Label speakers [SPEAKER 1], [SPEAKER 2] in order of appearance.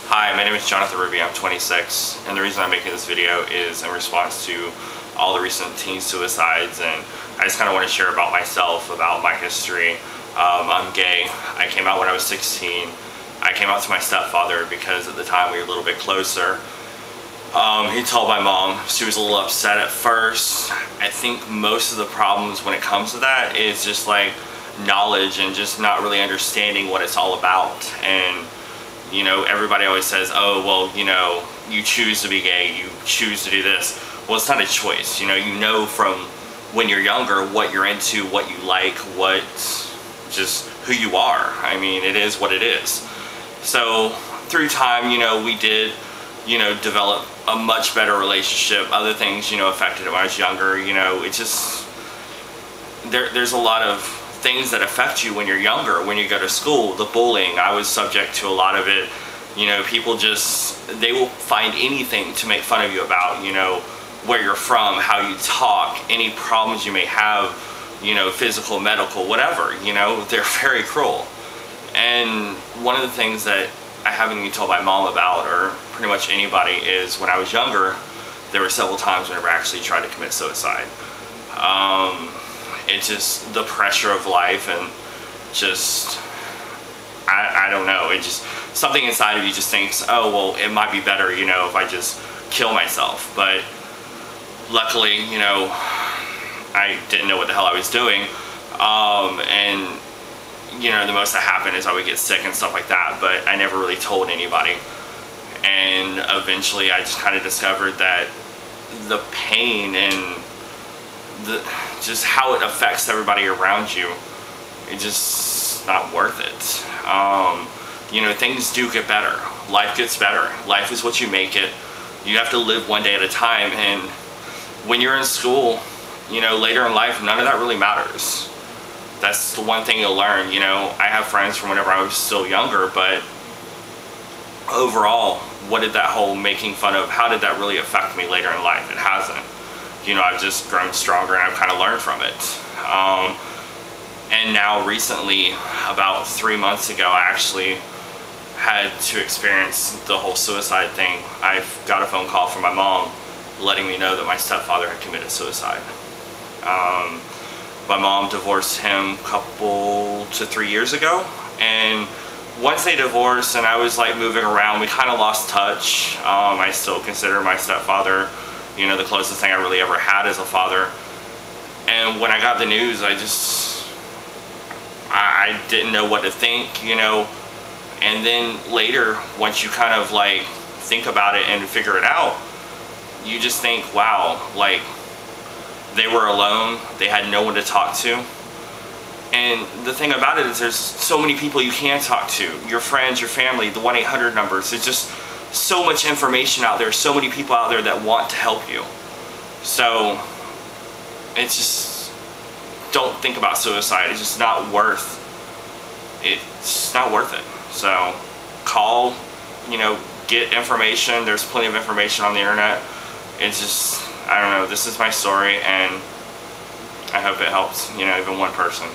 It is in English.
[SPEAKER 1] Hi, my name is Jonathan Ruby. I'm 26, and the reason I'm making this video is in response to all the recent teen suicides, and I just kind of want to share about myself, about my history. I'm gay. I came out when I was 16. I came out to my stepfather because at the time we were a little bit closer. He told my mom. She was a little upset at first. I think most of the problems when it comes to that is just like knowledge and just not really understanding what it's all about. And you know, everybody always says, oh, well, you know, you choose to be gay, you choose to do this. Well, it's not a choice. You know from when you're younger what you're into, what you like, just who you are. I mean, it is what it is. So through time, we did, develop a much better relationship. Other things, affected it when I was younger. It just, there's a lot of things that affect you when you're younger, when you go to school. The bullying, I was subject to a lot of it. People they will find anything to make fun of you about, where you're from, how you talk, any problems you may have, physical, medical, whatever, they're very cruel. And one of the things that I haven't even told my mom about, or pretty much anybody, is when I was younger, there were several times whenever I actually tried to commit suicide. It's just the pressure of life, and just, I don't know, it just, something inside of you just thinks, oh, well, it might be better, if I just kill myself. But luckily, I didn't know what the hell I was doing. And, the most that happened is I would get sick and stuff like that, but I never really told anybody. And eventually I just kind of discovered that the pain and just how it affects everybody around you, it's just not worth it. Things do get better. Life gets better. Life is what you make it. You have to live one day at a time. And when you're in school, later in life, none of that really matters. That's the one thing you'll learn. I have friends from whenever I was still younger, but overall, what did that whole making fun of, how did that really affect me later in life? It hasn't. I've just grown stronger, and I've kind of learned from it. And now recently, about 3 months ago, I actually had to experience the whole suicide thing. I got a phone call from my mom letting me know that my stepfather had committed suicide. My mom divorced him a couple to 3 years ago, and once they divorced and I was like moving around, we kind of lost touch. I still consider my stepfather, the closest thing I really ever had as a father. And when I got the news, I didn't know what to think, and then later, once you kind of like think about it and figure it out, you just think, wow, like they were alone, they had no one to talk to. And the thing about it is there's so many people you can talk to, your friends, your family, the 1-800 numbers. It's just so much information out there, so many people out there that want to help you. So it's just, don't think about suicide. It's just not worth it. It's not worth it. So call, get information. There's plenty of information on the internet. It's just, I don't know, this is my story, and I hope it helps, even one person.